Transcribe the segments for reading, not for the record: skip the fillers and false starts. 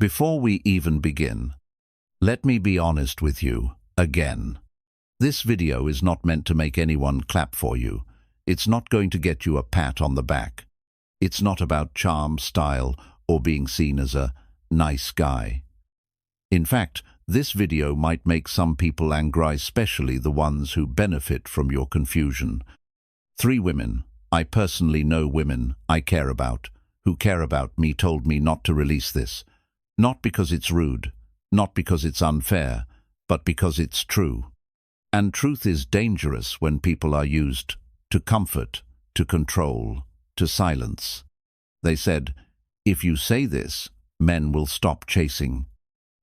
Before we even begin, let me be honest with you, again. This video is not meant to make anyone clap for you. It's not going to get you a pat on the back. It's not about charm, style, or being seen as a nice guy. In fact, this video might make some people angry, especially the ones who benefit from your confusion. 3 women, I personally know women I care about, who care about me, told me not to release this. Not because it's rude, not because it's unfair, but because it's true. And truth is dangerous when people are used to comfort, to control, to silence. They said, if you say this, men will stop chasing.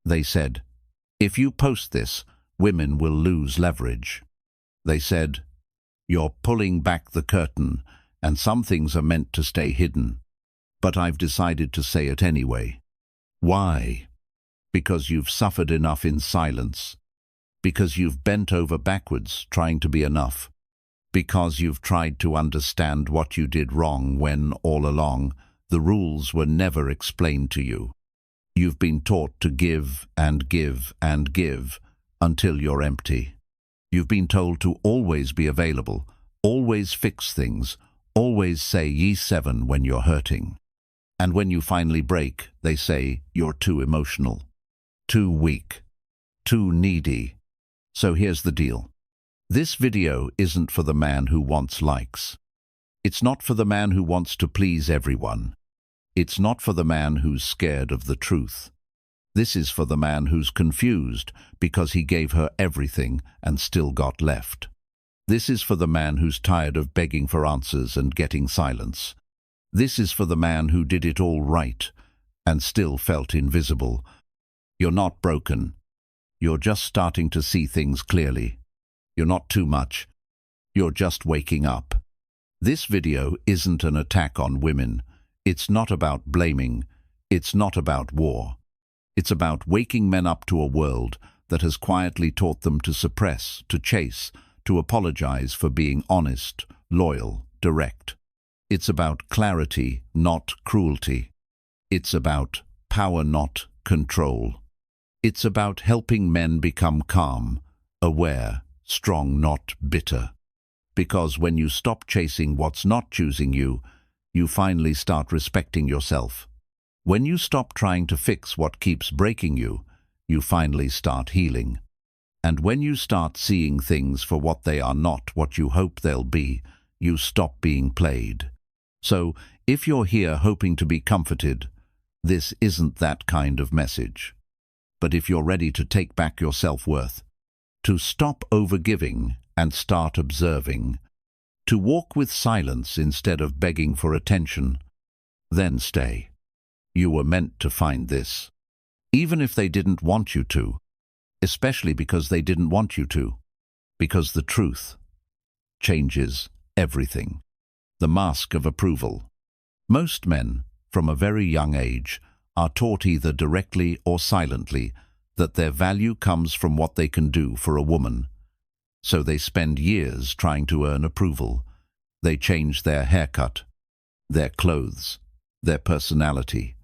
They said, if you post this, women will lose leverage. They said, you're pulling back the curtain, and some things are meant to stay hidden. But I've decided to say it anyway. Why? Because you've suffered enough in silence. Because you've bent over backwards trying to be enough. Because you've tried to understand what you did wrong when, all along, the rules were never explained to you. You've been taught to give and give and give until you're empty. You've been told to always be available, always fix things, always say ye 7 when you're hurting. And when you finally break, they say you're too emotional, too weak, too needy. So here's the deal. This video isn't for the man who wants likes. It's not for the man who wants to please everyone. It's not for the man who's scared of the truth. This is for the man who's confused because he gave her everything and still got left. This is for the man who's tired of begging for answers and getting silence. This is for the man who did it all right and still felt invisible. You're not broken. You're just starting to see things clearly. You're not too much. You're just waking up. This video isn't an attack on women. It's not about blaming. It's not about war. It's about waking men up to a world that has quietly taught them to suppress, to chase, to apologize for being honest, loyal, direct. It's about clarity, not cruelty. It's about power, not control. It's about helping men become calm, aware, strong, not bitter. Because when you stop chasing what's not choosing you, you finally start respecting yourself. When you stop trying to fix what keeps breaking you, you finally start healing. And when you start seeing things for what they are, not what you hope they'll be, you stop being played. So, if you're here hoping to be comforted, this isn't that kind of message. But if you're ready to take back your self-worth, to stop overgiving and start observing, to walk with silence instead of begging for attention, then stay. You were meant to find this. Even if they didn't want you to, especially because they didn't want you to, because the truth changes everything. The mask of approval. Most men, from a very young age, are taught either directly or silently that their value comes from what they can do for a woman. So they spend years trying to earn approval. They change their haircut, their clothes, their personality.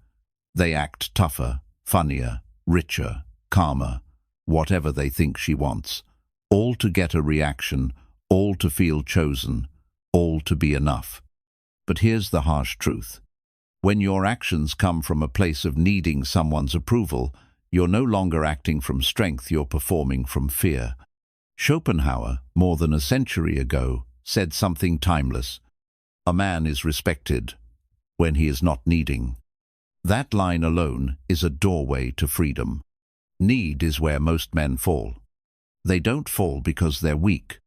They act tougher, funnier, richer, calmer, whatever they think she wants, all to get a reaction, all to feel chosen, all to be enough. But here's the harsh truth. When your actions come from a place of needing someone's approval, you're no longer acting from strength, you're performing from fear. Schopenhauer, more than a century ago, said something timeless. A man is respected when he is not needing. That line alone is a doorway to freedom. Need is where most men fall. They don't fall because they're weak.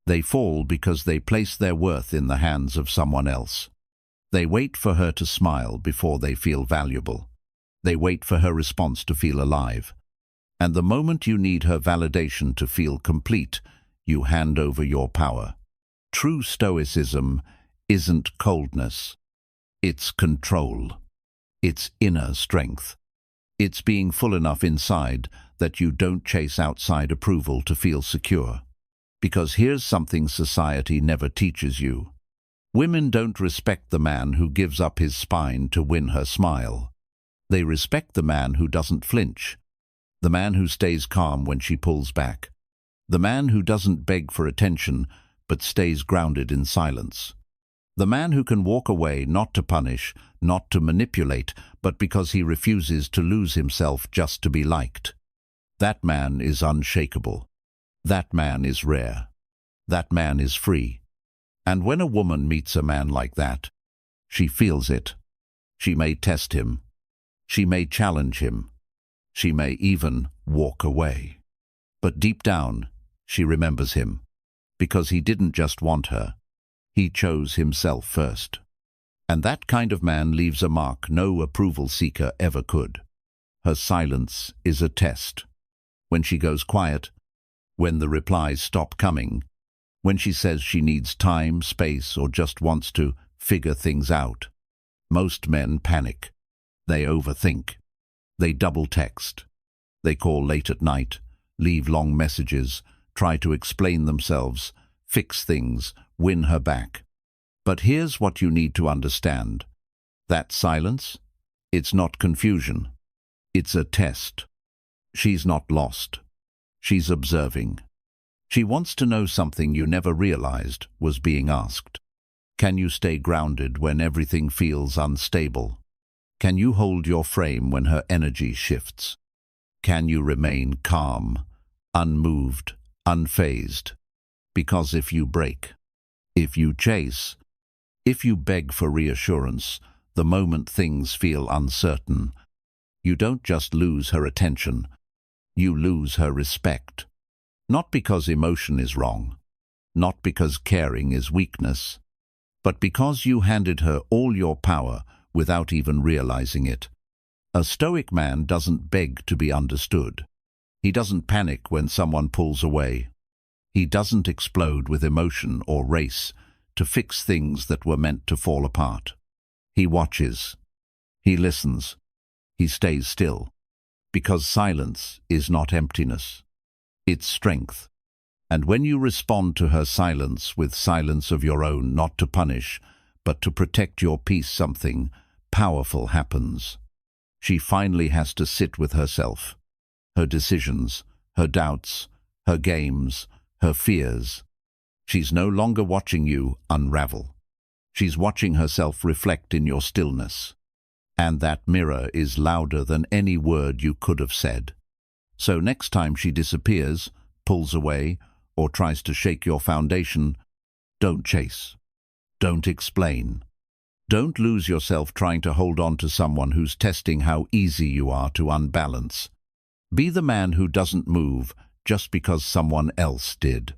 They fall because they place their worth in the hands of someone else. They wait for her to smile before they feel valuable. They wait for her response to feel alive. And the moment you need her validation to feel complete, you hand over your power. True Stoicism isn't coldness. It's control. It's inner strength. It's being full enough inside that you don't chase outside approval to feel secure. Because here's something society never teaches you. Women don't respect the man who gives up his spine to win her smile. They respect the man who doesn't flinch, the man who stays calm when she pulls back, the man who doesn't beg for attention but stays grounded in silence, the man who can walk away not to punish, not to manipulate, but because he refuses to lose himself just to be liked. That man is unshakable. That man is rare. That man is free. And when a woman meets a man like that, she feels it. She may test him. She may challenge him. She may even walk away. But deep down, she remembers him, because he didn't just want her. He chose himself first. And that kind of man leaves a mark no approval seeker ever could. Her silence is a test. When she goes quiet, when the replies stop coming, when she says she needs time, space, or just wants to figure things out, most men panic. They overthink. They double text. They call late at night, leave long messages, try to explain themselves, fix things, win her back. But here's what you need to understand. That silence, it's not confusion. It's a test. She's not lost. She's observing. She wants to know something you never realized was being asked. Can you stay grounded when everything feels unstable? Can you hold your frame when her energy shifts? Can you remain calm, unmoved, unfazed? Because if you break, if you chase, if you beg for reassurance, the moment things feel uncertain, you don't just lose her attention, you lose her respect. Not because emotion is wrong, not because caring is weakness, but because you handed her all your power without even realizing it. A Stoic man doesn't beg to be understood. He doesn't panic when someone pulls away. He doesn't explode with emotion or race to fix things that were meant to fall apart. He watches. He listens. He stays still. Because silence is not emptiness. It's strength. And when you respond to her silence with silence of your own, not to punish, but to protect your peace, something powerful happens. She finally has to sit with herself, her decisions, her doubts, her games, her fears. She's no longer watching you unravel. She's watching herself reflect in your stillness. And that mirror is louder than any word you could have said. So next time she disappears, pulls away, or tries to shake your foundation, don't chase. Don't explain. Don't lose yourself trying to hold on to someone who's testing how easy you are to unbalance. Be the man who doesn't move just because someone else did.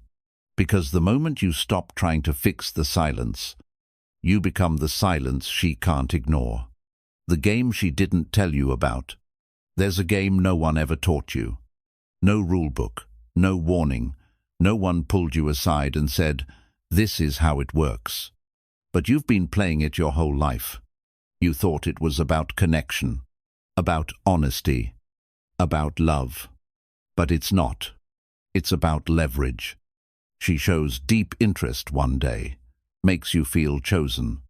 Because the moment you stop trying to fix the silence, you become the silence she can't ignore. The game she didn't tell you about. There's a game no one ever taught you. No rule book, no warning. No one pulled you aside and said, "This is how it works." But you've been playing it your whole life. You thought it was about connection, about honesty, about love. But it's not. It's about leverage. She shows deep interest one day, makes you feel chosen.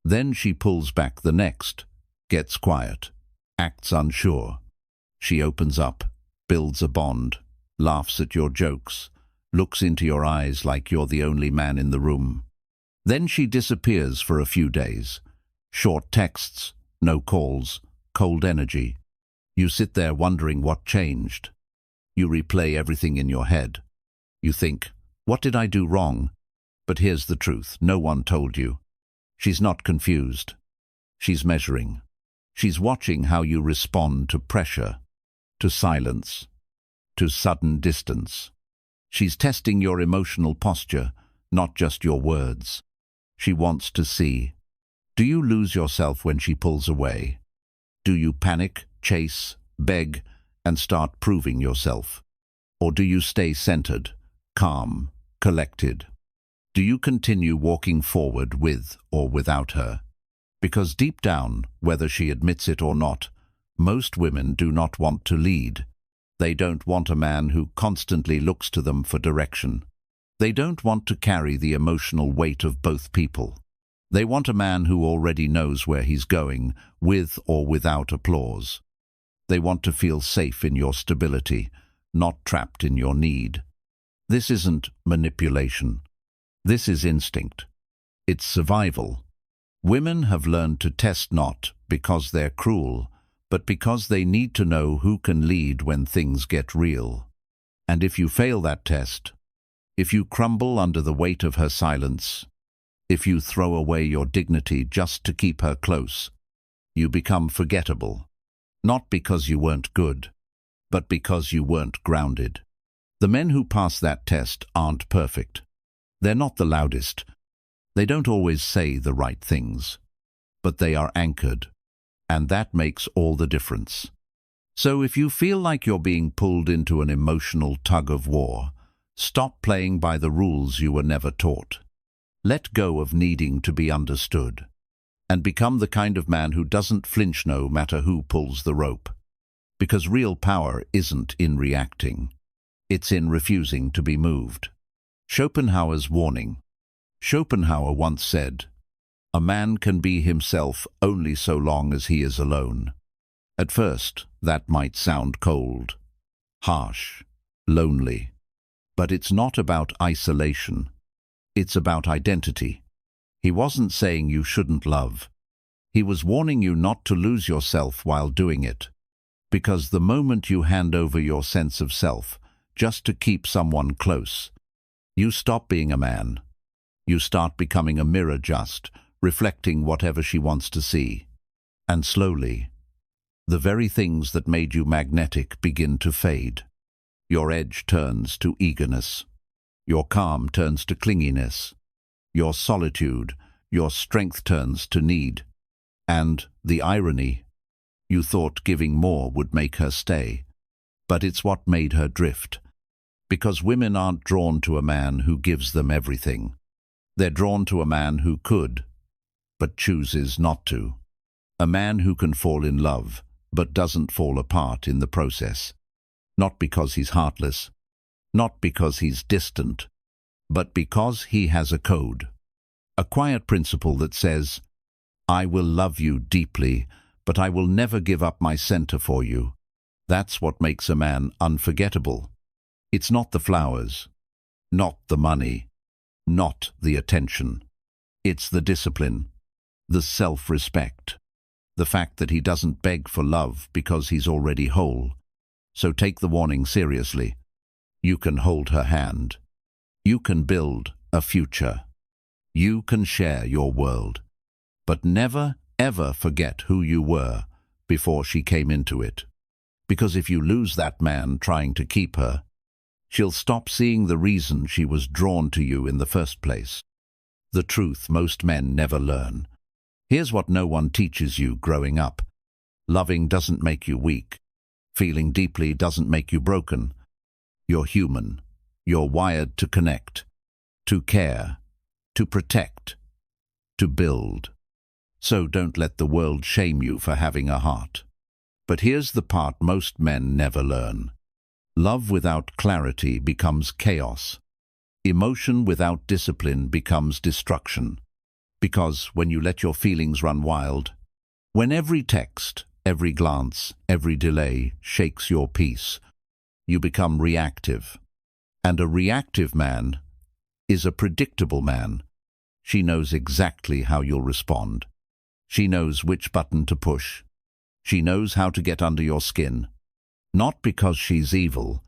Then she pulls back the next, gets quiet, acts unsure. She opens up, builds a bond, laughs at your jokes, looks into your eyes like you're the only man in the room. Then she disappears for a few days. Short texts, no calls, cold energy. You sit there wondering what changed. You replay everything in your head. You think, what did I do wrong? But here's the truth, no one told you. She's not confused. She's measuring. She's watching how you respond to pressure, to silence, to sudden distance. She's testing your emotional posture, not just your words. She wants to see. Do you lose yourself when she pulls away? Do you panic, chase, beg, and start proving yourself? Or do you stay centered, calm, collected? Do you continue walking forward with or without her? Because deep down, whether she admits it or not, most women do not want to lead. They don't want a man who constantly looks to them for direction. They don't want to carry the emotional weight of both people. They want a man who already knows where he's going, with or without applause. They want to feel safe in your stability, not trapped in your need. This isn't manipulation. This is instinct. It's survival. Women have learned to test not because they're cruel, but because they need to know who can lead when things get real. And if you fail that test, if you crumble under the weight of her silence, if you throw away your dignity just to keep her close, you become forgettable. Not because you weren't good, but because you weren't grounded. The men who pass that test aren't perfect. They're not the loudest. They don't always say the right things, but they are anchored, and that makes all the difference. So if you feel like you're being pulled into an emotional tug-of-war, stop playing by the rules you were never taught. Let go of needing to be understood, and become the kind of man who doesn't flinch no matter who pulls the rope. Because real power isn't in reacting. It's in refusing to be moved. Schopenhauer's warning. Schopenhauer once said, "A man can be himself only so long as he is alone." At first, that might sound cold, harsh, lonely. But it's not about isolation. It's about identity. He wasn't saying you shouldn't love. He was warning you not to lose yourself while doing it. Because the moment you hand over your sense of self just to keep someone close, you stop being a man. You start becoming a mirror just, reflecting whatever she wants to see. And slowly, the very things that made you magnetic begin to fade. Your edge turns to eagerness. Your calm turns to clinginess. Your solitude, your strength turns to need. And the irony, you thought giving more would make her stay. But it's what made her drift. Because women aren't drawn to a man who gives them everything. They're drawn to a man who could, but chooses not to. A man who can fall in love, but doesn't fall apart in the process. Not because he's heartless, not because he's distant, but because he has a code. A quiet principle that says, "I will love you deeply, but I will never give up my center for you." That's what makes a man unforgettable. It's not the flowers, not the money, not the attention. It's the discipline, the self-respect, the fact that he doesn't beg for love because he's already whole. So take the warning seriously. You can hold her hand. You can build a future. You can share your world. But never, ever forget who you were before she came into it. Because if you lose that man trying to keep her, she'll stop seeing the reason she was drawn to you in the first place. The truth most men never learn. Here's what no one teaches you growing up. Loving doesn't make you weak. Feeling deeply doesn't make you broken. You're human. You're wired to connect, to care, to protect, to build. So don't let the world shame you for having a heart. But here's the part most men never learn. Love without clarity becomes chaos. Emotion without discipline becomes destruction. Because when you let your feelings run wild, when every text, every glance, every delay shakes your peace, you become reactive. And a reactive man is a predictable man. She knows exactly how you'll respond. She knows which button to push. She knows how to get under your skin. Not because she's evil,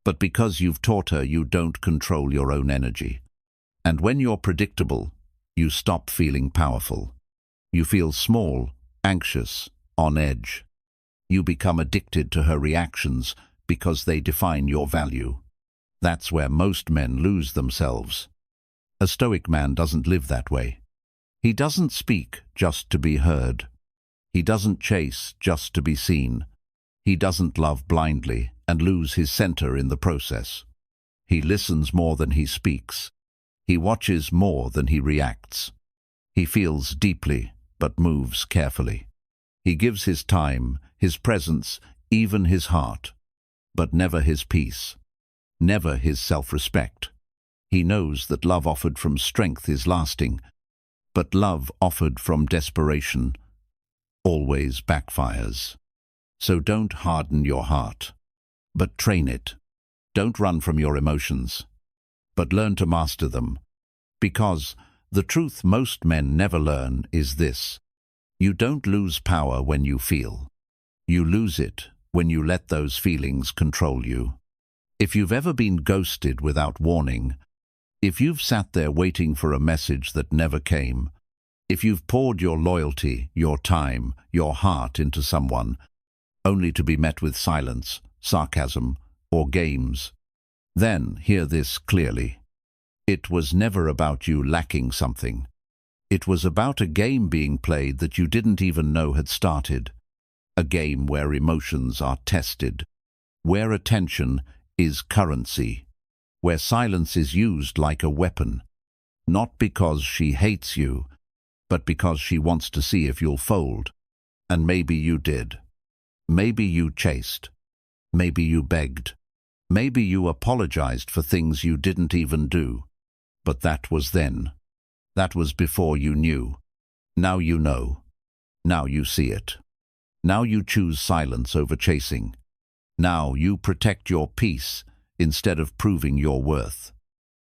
but because you've taught her you don't control your own energy. And when you're predictable, you stop feeling powerful. You feel small, anxious, on edge. You become addicted to her reactions because they define your value. That's where most men lose themselves. A Stoic man doesn't live that way. He doesn't speak just to be heard. He doesn't chase just to be seen. He doesn't love blindly and lose his center in the process. He listens more than he speaks. He watches more than he reacts. He feels deeply, but moves carefully. He gives his time, his presence, even his heart, but never his peace, never his self-respect. He knows that love offered from strength is lasting, But love offered from desperation always backfires. So don't harden your heart, but train it. Don't run from your emotions, but learn to master them. Because the truth most men never learn is this: you don't lose power when you feel. You lose it when you let those feelings control you. If you've ever been ghosted without warning, if you've sat there waiting for a message that never came, if you've poured your loyalty, your time, your heart into someone, only to be met with silence, sarcasm, or games, then hear this clearly. It was never about you lacking something. It was about a game being played that you didn't even know had started. A game where emotions are tested, where attention is currency, where silence is used like a weapon, not because she hates you, but because she wants to see if you'll fold. And maybe you did. Maybe you chased. Maybe you begged. Maybe you apologized for things you didn't even do. But that was then. That was before you knew. Now you know. Now you see it. Now you choose silence over chasing. Now you protect your peace instead of proving your worth.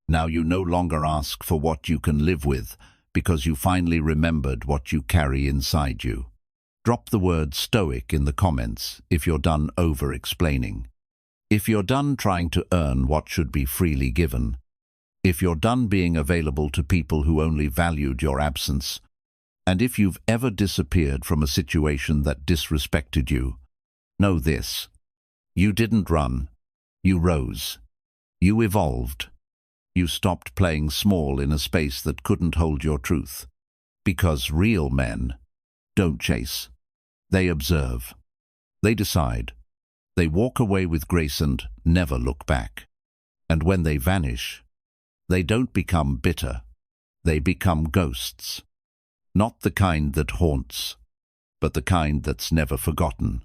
Now you no longer ask for what you can live with because you finally remembered what you carry inside you. Drop the word Stoic in the comments if you're done over-explaining. If you're done trying to earn what should be freely given. If you're done being available to people who only valued your absence. And if you've ever disappeared from a situation that disrespected you, know this: you didn't run. You rose. You evolved. You stopped playing small in a space that couldn't hold your truth. Because real men don't chase. They observe. They decide. They walk away with grace and never look back. And when they vanish, they don't become bitter. They become ghosts. Not the kind that haunts, but the kind that's never forgotten.